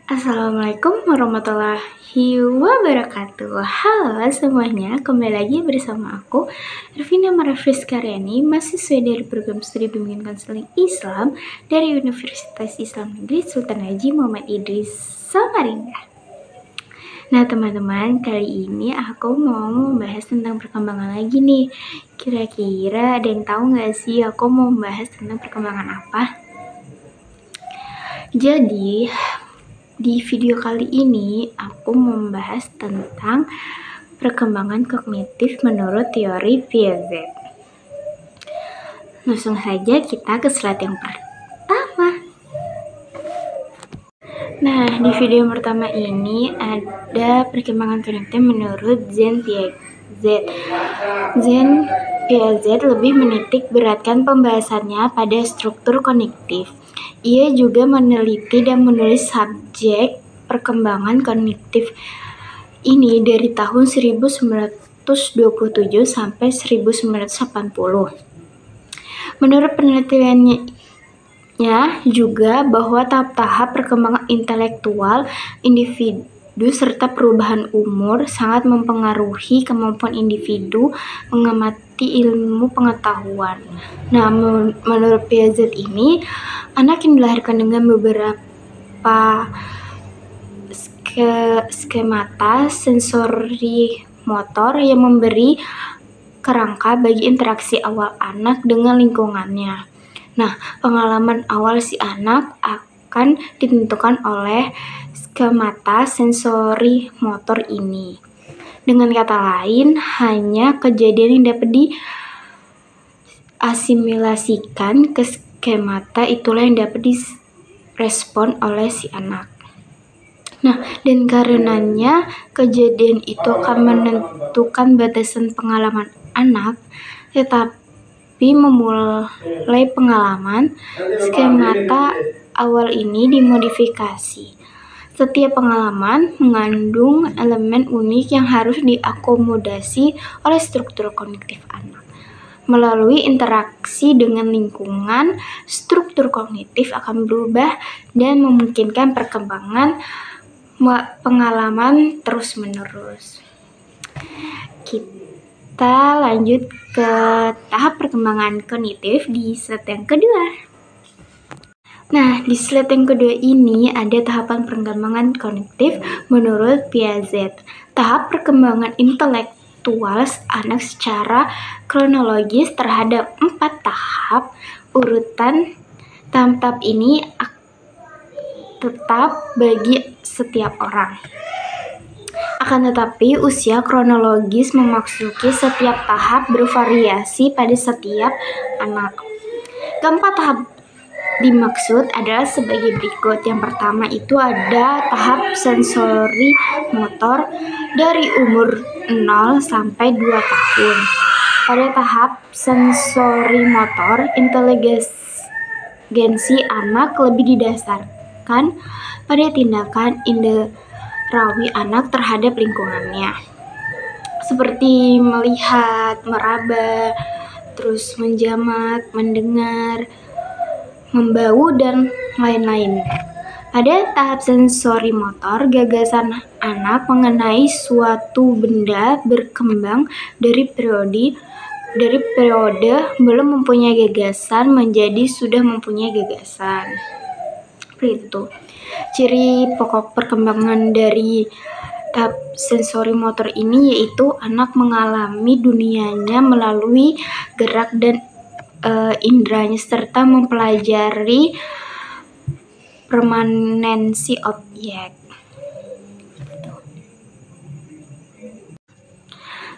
Assalamualaikum warahmatullahi wabarakatuh. Halo semuanya, kembali lagi bersama aku Ervina Marafris Karyani, mahasiswa dari program studi bimbingan konseling Islam dari Universitas Islam Negeri Sultan Haji Muhammad Idris Samarinda. Nah teman-teman, kali ini aku mau membahas tentang perkembangan lagi nih. Kira-kira ada yang tahu nggak sih aku mau membahas tentang perkembangan apa? Jadi di video kali ini, aku membahas tentang perkembangan kognitif menurut teori Piaget. Langsung saja kita ke slide yang pertama. Nah, di video yang pertama ini ada perkembangan kognitif menurut Jean Piaget. Jean Piaget lebih menitik beratkan pembahasannya pada struktur kognitif. Ia juga meneliti dan menulis subjek perkembangan kognitif ini dari tahun 1927 sampai 1980. Menurut penelitiannya juga bahwa tahap-tahap perkembangan intelektual individu serta perubahan umur sangat mempengaruhi kemampuan individu mengamati ilmu pengetahuan. Nah, menurut Piaget ini, anak yang dilahirkan dengan beberapa skemata sensori motor yang memberi kerangka bagi interaksi awal anak dengan lingkungannya. Nah, pengalaman awal si anak akan ditentukan oleh skemata sensori motor ini. Dengan kata lain, hanya kejadian yang dapat diasimilasikan ke skemata itulah yang dapat direspon oleh si anak. Nah, dan karenanya kejadian itu akan menentukan batasan pengalaman anak, tetapi memulai pengalaman, skemata awal ini dimodifikasi. Setiap pengalaman mengandung elemen unik yang harus diakomodasi oleh struktur kognitif anak. Melalui interaksi dengan lingkungan, struktur kognitif akan berubah dan memungkinkan perkembangan pengalaman terus-menerus. Kita lanjut ke tahap perkembangan kognitif di slide yang kedua. Nah, di slide yang kedua ini ada tahapan perkembangan kognitif menurut Piaget. Tahap perkembangan intelektual anak secara kronologis terhadap 4 tahap. Urutan tahap-tahap ini tetap bagi setiap orang. Akan tetapi, usia kronologis memasuki setiap tahap bervariasi pada setiap anak. Keempat tahap dimaksud adalah sebagai berikut. Yang pertama itu ada tahap sensori motor dari umur 0 sampai 2 tahun. Pada tahap sensori motor, inteligensi anak lebih didasarkan pada tindakan inderawi anak terhadap lingkungannya, seperti melihat, meraba, terus menjamat, mendengar, membau, dan lain-lain. Pada tahap sensori motor, gagasan anak mengenai suatu benda berkembang dari periode belum mempunyai gagasan menjadi sudah mempunyai gagasan. Seperti itu. Ciri pokok perkembangan dari tahap sensori motor ini yaitu anak mengalami dunianya melalui gerak dan inderanya serta mempelajari permanensi objek.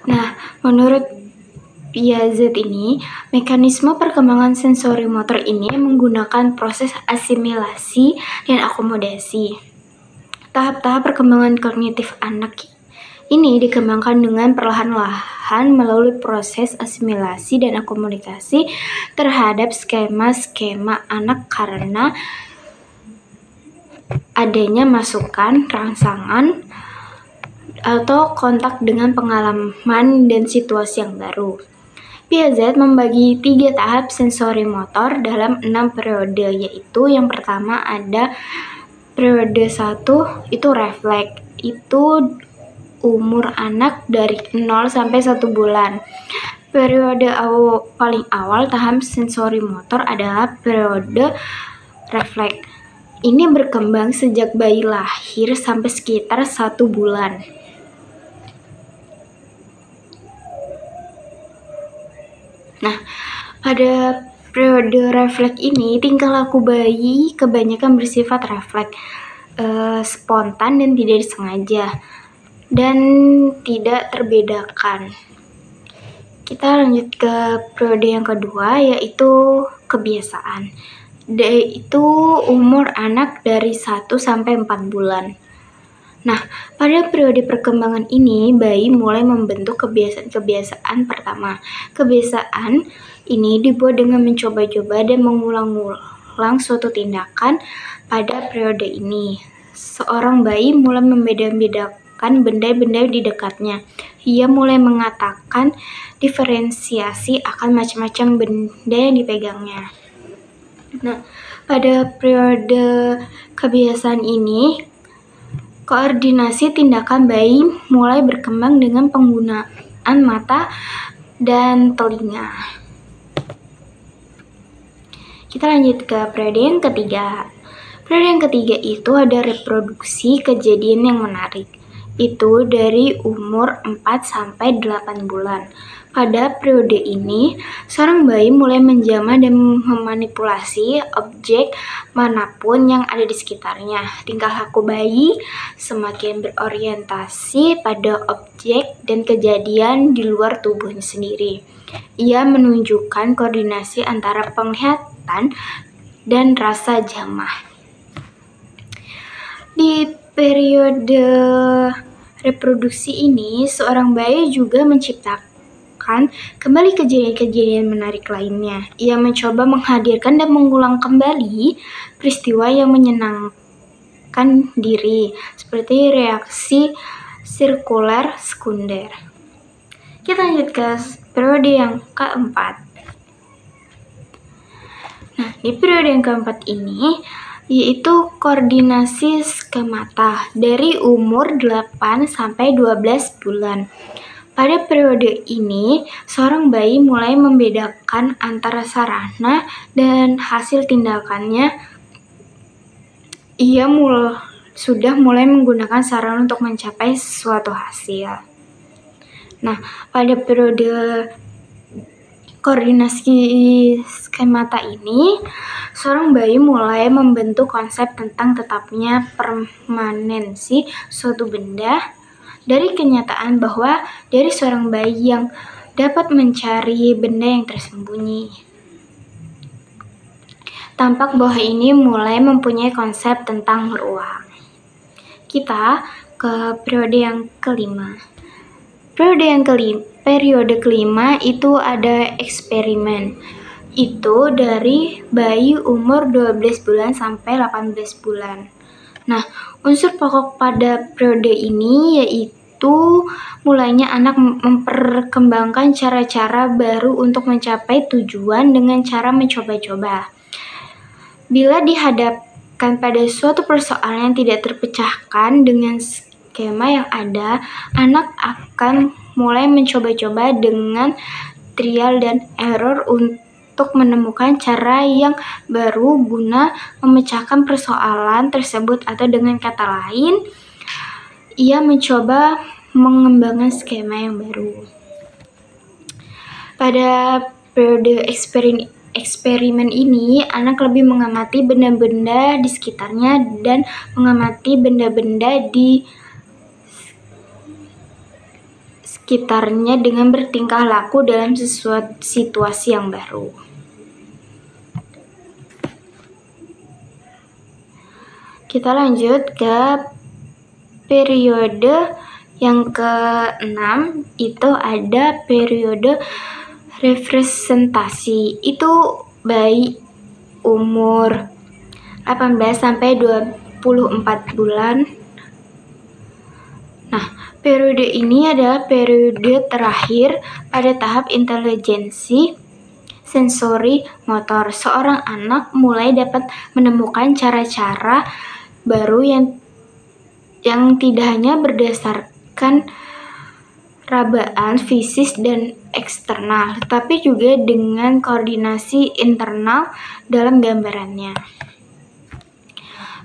Nah, menurut Piaget ini, mekanisme perkembangan sensori motor ini menggunakan proses asimilasi dan akomodasi. Tahap-tahap perkembangan kognitif anak ini dikembangkan dengan perlahan-lahan melalui proses asimilasi dan akomodasi terhadap skema-skema anak karena adanya masukan, rangsangan, atau kontak dengan pengalaman dan situasi yang baru. Piaget membagi 3 tahap sensori motor dalam 6 periode, yaitu yang pertama ada periode 1 itu refleks, itu umur anak dari 0 sampai 1 bulan. Periode paling awal tahap sensori motor adalah periode refleks. Ini berkembang sejak bayi lahir sampai sekitar 1 bulan. Nah, pada periode refleks ini, tingkah laku bayi kebanyakan bersifat refleks, spontan dan tidak disengaja, dan tidak terbedakan. Kita lanjut ke periode yang kedua, yaitu kebiasaan. Itu umur anak dari 1 sampai 4 bulan. Nah, pada periode perkembangan ini, bayi mulai membentuk kebiasaan-kebiasaan pertama. Kebiasaan ini dibuat dengan mencoba-coba dan mengulang-ulang suatu tindakan. Pada periode ini, seorang bayi mulai membeda-bedakan benda-benda di dekatnya. Ia mulai mengatakan diferensiasi akan macam-macam benda yang dipegangnya. Nah, pada periode kebiasaan ini, koordinasi tindakan bayi mulai berkembang dengan penggunaan mata dan telinga. Kita lanjut ke periode yang ketiga. Periode yang ketiga itu ada reproduksi kejadian yang menarik. Itu dari umur 4 sampai 8 bulan. Pada periode ini, seorang bayi mulai menjamah dan memanipulasi objek manapun yang ada di sekitarnya. Tingkah laku bayi semakin berorientasi pada objek dan kejadian di luar tubuhnya sendiri. Ia menunjukkan koordinasi antara penglihatan dan rasa jamah. Di periode reproduksi ini, seorang bayi juga menciptakan kembali kejadian-kejadian menarik lainnya. Ia mencoba menghadirkan dan mengulang kembali peristiwa yang menyenangkan diri, seperti reaksi sirkuler sekunder. Kita lanjut ke periode yang keempat. Nah, di periode yang keempat ini, yaitu koordinasi skemata dari umur 8 sampai 12 bulan. Pada periode ini, seorang bayi mulai membedakan antara sarana dan hasil tindakannya. Ia sudah mulai menggunakan sarana untuk mencapai suatu hasil. Nah, pada periode koordinasi skemata ini, seorang bayi mulai membentuk konsep tentang tetapnya permanensi suatu benda dari kenyataan bahwa dari seorang bayi yang dapat mencari benda yang tersembunyi. Tampak bahwa ini mulai mempunyai konsep tentang ruang. Kita ke periode yang kelima. Periode kelima itu ada eksperimen. Itu dari bayi umur 12 bulan sampai 18 bulan. Nah, unsur pokok pada periode ini yaitu mulainya anak memperkembangkan cara-cara baru untuk mencapai tujuan dengan cara mencoba-coba. Bila dihadapkan pada suatu persoalan yang tidak terpecahkan dengan skema yang ada, anak akan mulai mencoba-coba dengan trial dan error untuk menemukan cara yang baru guna memecahkan persoalan tersebut, atau dengan kata lain, ia mencoba mengembangkan skema yang baru. Pada periode eksperimen ini, anak lebih mengamati benda-benda di sekitarnya dan mengamati benda-benda di sekitarnya dengan bertingkah laku dalam sesuatu situasi yang baru. Kita lanjut ke periode yang ke-6, itu ada periode representasi. Itu bayi umur 18 sampai 24 bulan. Nah, periode ini adalah periode terakhir pada tahap intelijensi sensori motor. Seorang anak mulai dapat menemukan cara-cara baru yang tidak hanya berdasarkan rabaan fisik dan eksternal, tetapi juga dengan koordinasi internal dalam gambarannya.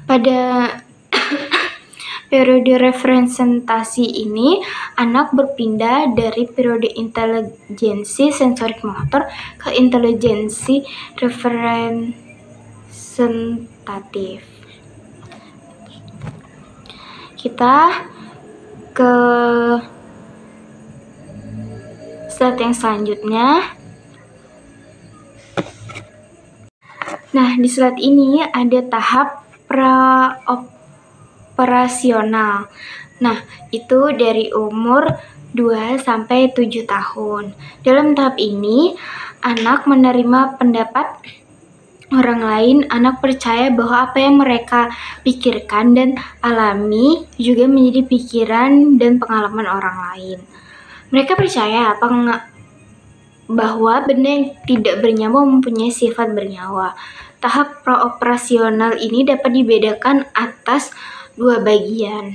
Pada periode representasi ini, anak berpindah dari periode intelijensi sensorik motor ke intelijensi representatif. Kita ke slide yang selanjutnya. Nah, di slide ini ada tahap pra-operasional. Nah, itu dari umur 2 sampai 7 tahun. Dalam tahap ini, anak menerima pendapat orang lain. Anak percaya bahwa apa yang mereka pikirkan dan alami juga menjadi pikiran dan pengalaman orang lain. Mereka percaya bahwa benda yang tidak bernyawa mempunyai sifat bernyawa. Tahap praoperasional ini dapat dibedakan atas 2 bagian.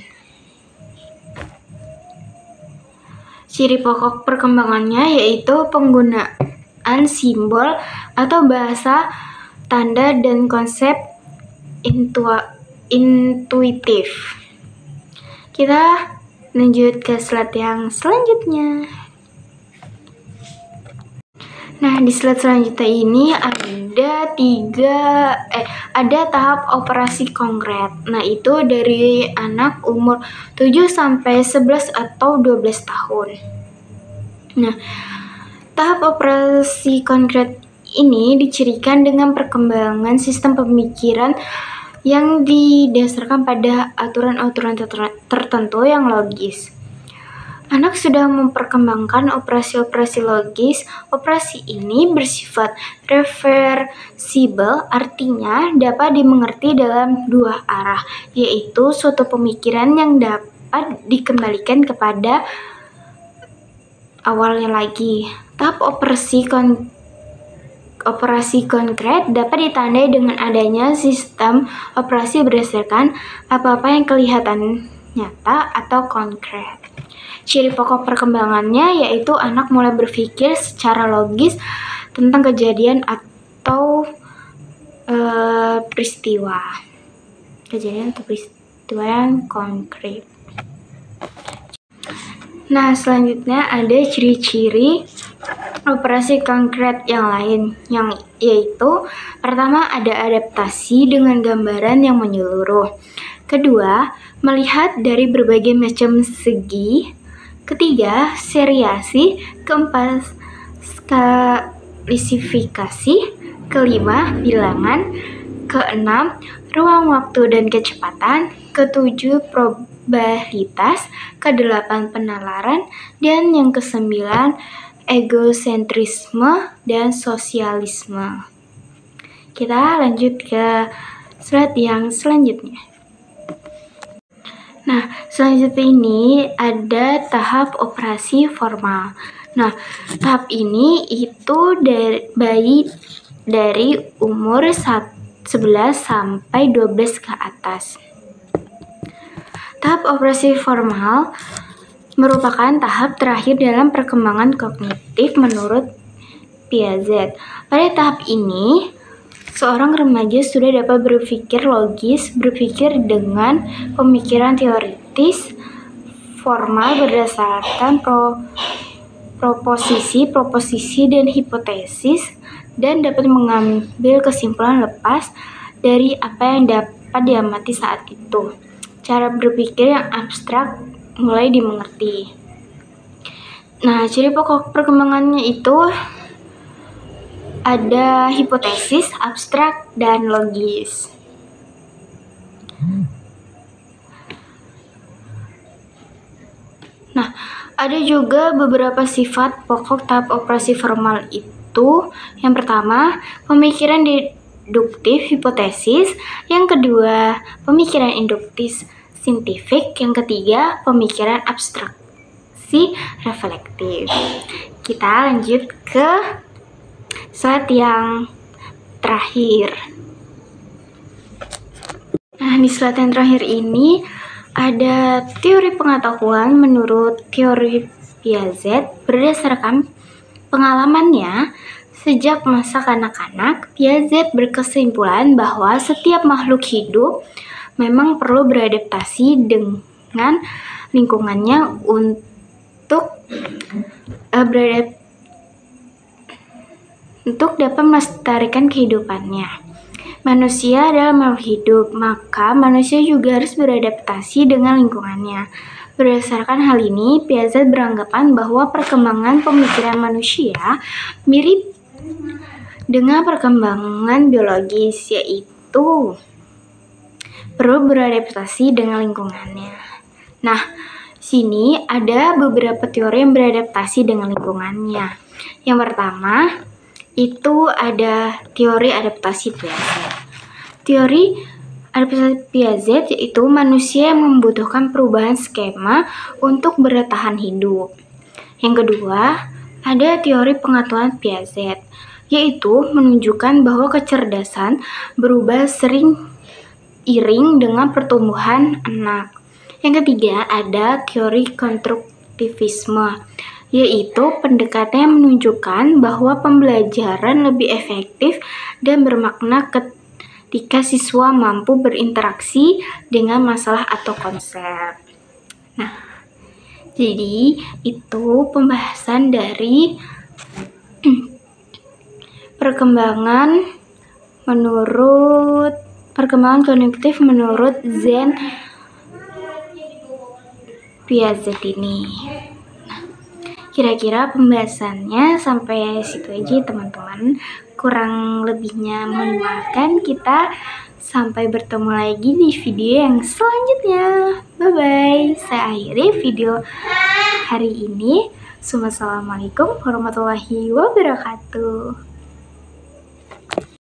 Ciri pokok perkembangannya yaitu penggunaan simbol atau bahasa, tanda, dan konsep intuitif. Kita lanjut ke slide yang selanjutnya. Nah, di slide selanjutnya ini ada tahap operasi konkret. Nah, itu dari anak umur 7 sampai 11 atau 12 tahun. Nah, tahap operasi konkret ini dicirikan dengan perkembangan sistem pemikiran yang didasarkan pada aturan-aturan tertentu yang logis. Anak sudah memperkembangkan operasi-operasi logis. Operasi ini bersifat reversibel, artinya dapat dimengerti dalam 2 arah, yaitu suatu pemikiran yang dapat dikembalikan kepada awalnya lagi. Tahap operasi konkret dapat ditandai dengan adanya sistem operasi berdasarkan apa-apa yang kelihatan nyata atau konkret. Ciri pokok perkembangannya yaitu anak mulai berpikir secara logis tentang kejadian atau peristiwa yang konkret. Nah, selanjutnya ada ciri-ciri operasi konkret yang lain, yaitu pertama ada adaptasi dengan gambaran yang menyeluruh. Kedua, melihat dari berbagai macam segi. Ketiga, seriasi. Keempat, skalisifikasi. Kelima, bilangan. Keenam, ruang waktu dan kecepatan. Ketujuh, probabilitas. Kedelapan, penalaran. Dan yang kesembilan, egosentrisme dan sosialisme. Kita lanjut ke slide yang selanjutnya. Nah, selanjutnya ini ada tahap operasi formal. Nah, tahap ini itu bayi dari umur 11 sampai 12 ke atas. Tahap operasi formal merupakan tahap terakhir dalam perkembangan kognitif menurut Piaget. Pada tahap ini, seorang remaja sudah dapat berpikir logis, berpikir dengan pemikiran teoritis formal berdasarkan proposisi, dan hipotesis, dan dapat mengambil kesimpulan lepas dari apa yang dapat diamati saat itu. Cara berpikir yang abstrak mulai dimengerti. Nah, ciri pokok perkembangannya itu ada hipotesis, abstrak, dan logis. Nah, ada juga beberapa sifat pokok tahap operasi formal itu. Yang pertama, pemikiran deduktif hipotesis. Yang kedua, pemikiran induktif saintifik. Yang ketiga, pemikiran abstraksi reflektif. Kita lanjut ke slide yang terakhir. Nah, di slide yang terakhir ini ada teori pengetahuan menurut teori Piaget. Berdasarkan pengalamannya sejak masa kanak-kanak, Piaget berkesimpulan bahwa setiap makhluk hidup memang perlu beradaptasi dengan lingkungannya untuk dapat melestarikan kehidupannya. Manusia adalah makhluk hidup, maka manusia juga harus beradaptasi dengan lingkungannya. Berdasarkan hal ini, Piaget beranggapan bahwa perkembangan pemikiran manusia mirip dengan perkembangan biologis, yaitu perlu beradaptasi dengan lingkungannya. Nah, sini ada beberapa teori yang beradaptasi dengan lingkungannya. Yang pertama, itu ada teori adaptasi Piaget. Teori adaptasi Piaget yaitu manusia yang membutuhkan perubahan skema untuk bertahan hidup. Yang kedua, ada teori pengetahuan Piaget, yaitu menunjukkan bahwa kecerdasan berubah iring dengan pertumbuhan anak. Yang ketiga, ada teori konstruktivisme, yaitu pendekatan yang menunjukkan bahwa pembelajaran lebih efektif dan bermakna ketika siswa mampu berinteraksi dengan masalah atau konsep. Nah, jadi itu pembahasan dari perkembangan kognitif menurut Jean Piaget ini. Kira-kira pembahasannya sampai situ aja teman-teman. Kurang lebihnya mohon dimaafkan. Kita sampai bertemu lagi di video yang selanjutnya. Bye-bye. Saya akhiri video hari ini. Assalamualaikum warahmatullahi wabarakatuh.